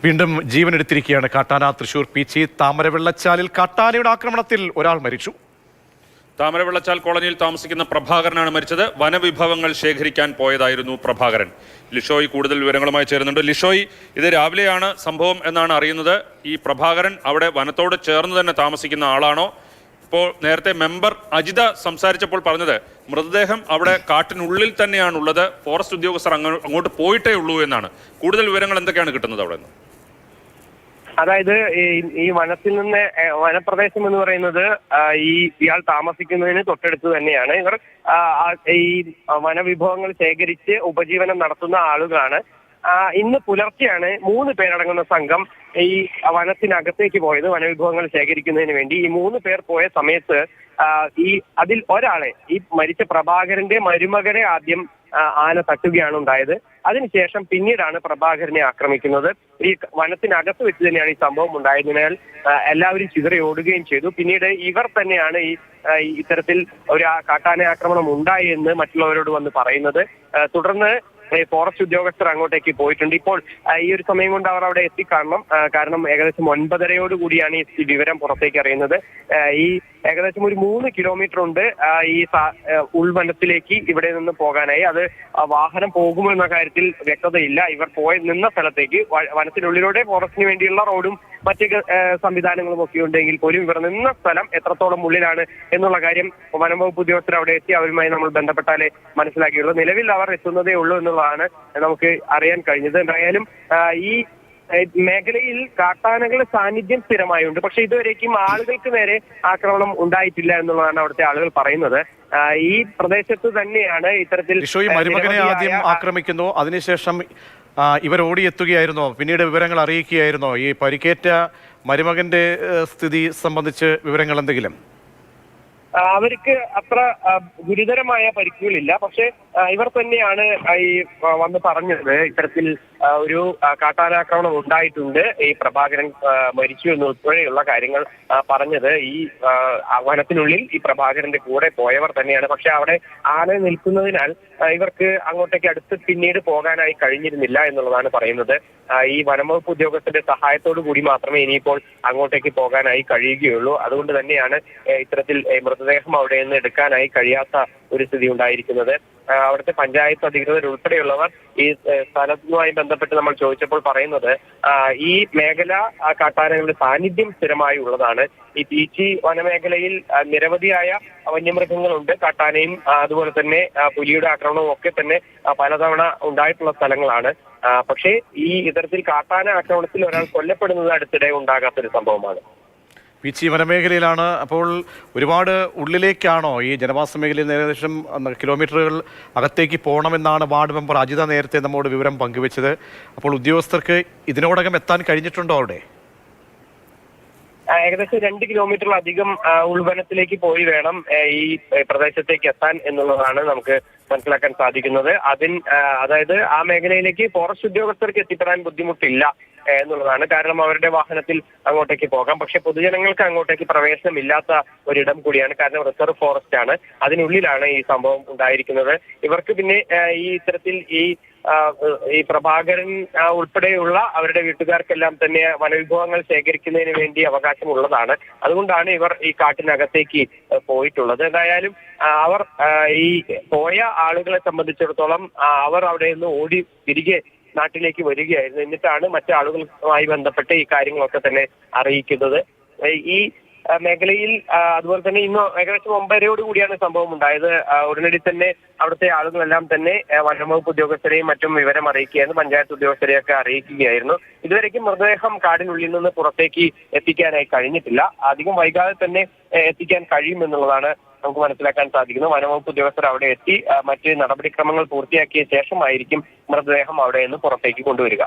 വീണ്ടും ജീവനെടുത്തിരിക്കുകയാണ് കാട്ടാന. തൃശൂർ പീച്ചി താമരവെള്ളച്ചാലിൽ കാട്ടാനയുടെ ആക്രമണത്തിൽ ഒരാൾ മരിച്ചു. താമരവെള്ളച്ചാൽ കോളനിയിൽ താമസിക്കുന്ന പ്രഭാകരനാണ് മരിച്ചത്. വനവിഭവങ്ങൾ ശേഖരിക്കാൻ പോയതായിരുന്നു പ്രഭാകരൻ. ലിഷോയ് കൂടുതൽ വിവരങ്ങളുമായി ചേരുന്നുണ്ട്. ലിഷോയ്, ഇത് രാവിലെയാണ് സംഭവം എന്നാണ് അറിയുന്നത്. ഈ പ്രഭാകരൻ അവിടെ വനത്തോട് ചേർന്ന് തന്നെ താമസിക്കുന്ന ആളാണോ? ഇപ്പോൾ നേരത്തെ മെമ്പർ അജിത സംസാരിച്ചപ്പോൾ പറഞ്ഞത് മൃതദേഹം അവിടെ കാട്ടിനുള്ളിൽ തന്നെയാണുള്ളത്, ഫോറസ്റ്റ് ഉദ്യോഗസ്ഥർ അങ്ങോട്ട് പോയിട്ടേ ഉള്ളൂ എന്നാണ്. കൂടുതൽ വിവരങ്ങൾ എന്തൊക്കെയാണ് കിട്ടുന്നത് അവിടെ നിന്ന്? അതായത് ഈ വനത്തിൽ നിന്ന് വനപ്രദേശം എന്ന് പറയുന്നത് ഇയാൾ താമസിക്കുന്നതിന് തൊട്ടടുത്ത് തന്നെയാണ്. ഇവർ ഈ വനവിഭവങ്ങൾ ശേഖരിച്ച് ഉപജീവനം നടത്തുന്ന ആളുകളാണ്. ഇന്ന് പുലർച്ചെയാണ് 3 പേരടങ്ങുന്ന സംഘം ഈ വനത്തിനകത്തേക്ക് പോയത് വനവിഭവങ്ങൾ ശേഖരിക്കുന്നതിന് വേണ്ടി. ഈ 3 പേർ പോയ സമയത്ത് അതിൽ ഒരാളെ, ഈ മരിച്ച പ്രഭാകരന്റെ മരുമകനെ ആദ്യം ആന തട്ടുകയാണ് ഉണ്ടായത്. അതിനുശേഷം പിന്നീടാണ് പ്രഭാകരനെ ആക്രമിക്കുന്നത്. ഈ വനത്തിനകത്ത് വെച്ച് തന്നെയാണ് ഈ സംഭവം ഉണ്ടായതിനാൽ എല്ലാവരും ചിതറി ഓടുകയും ചെയ്തു. പിന്നീട് ഇവർ തന്നെയാണ് ഇത്തരത്തിൽ ഒരു കാട്ടാന ആക്രമണം ഉണ്ടായി എന്ന് മറ്റുള്ളവരോട് വന്ന് പറയുന്നത്. തുടർന്ന് ഫോറസ്റ്റ് ഉദ്യോഗസ്ഥർ അങ്ങോട്ടേക്ക് പോയിട്ടുണ്ട്. ഇപ്പോൾ ഈ ഒരു സമയം കൊണ്ട് അവർ അവിടെ എത്തിക്കാണണം. കാരണം ഏകദേശം 9:30 കൂടിയാണ് ഈ വിവരം പുറത്തേക്ക് അറിയുന്നത്. ഈ ഏകദേശം ഒരു 3 കിലോമീറ്റർ ഉണ്ട് ഈ ഉൾവനത്തിലേക്ക് ഇവിടെ നിന്ന് പോകാനായി. അത് വാഹനം പോകുമോ എന്ന കാര്യത്തിൽ വ്യക്തതയില്ല. ഇവർ നിന്ന സ്ഥലത്തേക്ക് വനത്തിനുള്ളിലൂടെ ഫോറസ്റ്റിന് വേണ്ടിയുള്ള റോഡും മറ്റ് സംവിധാനങ്ങളും ഒക്കെ ഉണ്ടെങ്കിൽ പോലും ഇവർ നിന്ന സ്ഥലം എത്രത്തോളം ഉള്ളിലാണ് എന്നുള്ള കാര്യം വനംവകുപ്പ് ഉദ്യോഗസ്ഥർ അവിടെ എത്തി അവരുമായി നമ്മൾ ബന്ധപ്പെട്ടാലേ മനസ്സിലാക്കിയുള്ളൂ. നിലവിൽ അവർ എത്തുന്നതേ ഉള്ളൂ എന്നുള്ളതാണ് നമുക്ക് അറിയാൻ കഴിഞ്ഞത്. എന്തായാലും ഈ മേഖലയിൽ കാട്ടാനകളുടെ സാന്നിധ്യം സ്ഥിരമായുണ്ട്. പക്ഷെ ഇതുവരേക്കും ആളുകൾക്ക് നേരെ ആക്രമണം ഉണ്ടായിട്ടില്ല എന്നുള്ളതാണ് അവിടുത്തെ ആളുകൾ പറയുന്നത്. ഈ പ്രദേശത്ത് തന്നെയാണ് ഇത്തരത്തിൽ മരുമകനെ ആദ്യം ആക്രമിക്കുന്നു, അതിനുശേഷം ഇവർ ഓടിയെത്തുകയായിരുന്നോ? പിന്നീട് വിവരങ്ങൾ അറിയിക്കുകയായിരുന്നോ? ഈ പരിക്കേറ്റ മരുമകന്റെ സ്ഥിതി സംബന്ധിച്ച് വിവരങ്ങൾ എന്തെങ്കിലും? അവർക്ക് അത്ര ഗുരുതരമായ പരിക്കുകളില്ല. പക്ഷെ ഇവർ തന്നെയാണ് ഈ വന്ന് പറഞ്ഞത് ഇത്തരത്തിൽ ഒരു കാട്ടാനാക്രമണം ഉണ്ടായിട്ടുണ്ട്, ഈ പ്രഭാകരൻ മരിച്ചു എന്നുൾപ്പെടെയുള്ള കാര്യങ്ങൾ പറഞ്ഞത് ഈ വനത്തിനുള്ളിൽ ഈ പ്രഭാകരന്റെ കൂടെ പോയവർ തന്നെയാണ്. പക്ഷെ അവിടെ ആന നിൽക്കുന്നതിനാൽ ഇവർക്ക് അങ്ങോട്ടേക്ക് അടുത്ത് പിന്നീട് പോകാനായി കഴിഞ്ഞിരുന്നില്ല എന്നുള്ളതാണ് പറയുന്നത്. ഈ വനംവകുപ്പ് ഉദ്യോഗസ്ഥരുടെ സഹായത്തോടു കൂടി മാത്രമേ ഇനിയിപ്പോൾ അങ്ങോട്ടേക്ക് പോകാനായി കഴിയുകയുള്ളൂ. അതുകൊണ്ട് തന്നെയാണ് ഇത്തരത്തിൽ മൃതദേഹം അവിടെ നിന്ന് എടുക്കാനായി കഴിയാത്ത ഒരു സ്ഥിതി ഉണ്ടായിരിക്കുന്നത്. അവിടുത്തെ പഞ്ചായത്ത് അധികൃതർ ഉൾപ്പെടെയുള്ളവർ ഈ സ്ഥലത്തുമായി ബന്ധപ്പെട്ട് നമ്മൾ ചോദിച്ചപ്പോൾ പറയുന്നത് ഈ മേഖല കാട്ടാനകളുടെ സാന്നിധ്യം സ്ഥിരമായി ഉള്ളതാണ്. ഈ പീച്ചി വനമേഖലയിൽ നിരവധിയായ വന്യമൃഗങ്ങളുണ്ട്. കാട്ടാനയും അതുപോലെ തന്നെ പുലിയുടെ ആക്രമണവും ഒക്കെ തന്നെ പലതവണ ഉണ്ടായിട്ടുള്ള സ്ഥലങ്ങളാണ്. പക്ഷേ ഈ ഇത്തരത്തിൽ കാട്ടാന ആക്രമണത്തിൽ ഒരാൾ കൊല്ലപ്പെടുന്നത് അടുത്തിടെ ഉണ്ടാകാത്തൊരു സംഭവമാണ്. പീച്ചി വനമേഖലയിലാണ്. അപ്പോൾ ഒരുപാട് ഉള്ളിലേക്കാണോ ഈ ജനവാസ മേഖലയിൽ? ഏകദേശം കിലോമീറ്ററുകൾ അകത്തേക്ക് പോകണമെന്നാണ് വാർഡ് മെമ്പർ അജിത നേരത്തെ നമ്മോട് വിവരം പങ്കുവെച്ചത്. അപ്പോൾ ഉദ്യോഗസ്ഥർക്ക് ഇതിനോടകം എത്താൻ കഴിഞ്ഞിട്ടുണ്ടോ അവിടെ? ഏകദേശം 2 കിലോമീറ്ററിലധികം ഉൾവനത്തിലേക്ക് പോയി വേണം ഈ പ്രദേശത്തേക്ക് എത്താൻ എന്നുള്ളതാണ് നമുക്ക് മനസ്സിലാക്കാൻ സാധിക്കുന്നത്. അതായത് ആ മേഖലയിലേക്ക് ഫോറസ്റ്റ് ഉദ്യോഗസ്ഥർക്ക് എത്തിപ്പെടാൻ ബുദ്ധിമുട്ടില്ല എന്നുള്ളതാണ്. കാരണം അവരുടെ വാഹനത്തിൽ അങ്ങോട്ടേക്ക് പോകാം. പക്ഷെ പൊതുജനങ്ങൾക്ക് അങ്ങോട്ടേക്ക് പ്രവേശനമില്ലാത്ത ഒരിടം കൂടിയാണ്. കാരണം റിസർവ് ഫോറസ്റ്റ് ആണ്, അതിനുള്ളിലാണ് ഈ സംഭവം ഉണ്ടായിരിക്കുന്നത്. ഇവർക്ക് പിന്നെ ഈ ഇത്തരത്തിൽ ഈ പ്രഭാകരൻ ഉൾപ്പെടെയുള്ള അവരുടെ വീട്ടുകാർക്കെല്ലാം തന്നെ വനവിഭവങ്ങൾ ശേഖരിക്കുന്നതിന് വേണ്ടി അവകാശമുള്ളതാണ്. അതുകൊണ്ടാണ് ഇവർ ഈ കാട്ടിനകത്തേക്ക് പോയിട്ടുള്ളത്. എന്തായാലും അവർ ഈ പോയ ആളുകളെ സംബന്ധിച്ചിടത്തോളം അവർ അവിടെ നിന്ന് ഓടി തിരികെ നാട്ടിലേക്ക് വരികയായിരുന്നു. എന്നിട്ടാണ് മറ്റാളുകളുമായി ബന്ധപ്പെട്ട് ഈ കാര്യങ്ങളൊക്കെ തന്നെ അറിയിക്കുന്നത്. ഈ മേഖലയിൽ അതുപോലെ തന്നെ ഇന്ന് ഏകദേശം 9:30 കൂടിയാണ് സംഭവം ഉണ്ടായത്. ഉടനടി തന്നെ അവിടുത്തെ ആളുകളെല്ലാം തന്നെ വനംവകുപ്പ് ഉദ്യോഗസ്ഥരെയും മറ്റും വിവരം അറിയിക്കുകയായിരുന്നു. പഞ്ചായത്ത് ഉദ്യോഗസ്ഥരെയൊക്കെ അറിയിക്കുകയായിരുന്നു. ഇതുവരെയ്ക്കും മൃതദേഹം കാടിനുള്ളിൽ നിന്ന് പുറത്തേക്ക് എത്തിക്കാനായി കഴിഞ്ഞിട്ടില്ല. അധികം വൈകാതെ തന്നെ എത്തിക്കാൻ കഴിയുമെന്നുള്ളതാണ് നമുക്ക് മനസ്സിലാക്കാൻ സാധിക്കുന്നത്. വനംവകുപ്പ് ഉദ്യോഗസ്ഥർ അവിടെ എത്തി മറ്റ് നടപടിക്രമങ്ങൾ പൂർത്തിയാക്കിയ ശേഷമായിരിക്കും മൃതദേഹം അവിടെ നിന്ന് പുറത്തേക്ക് കൊണ്ടുവരിക.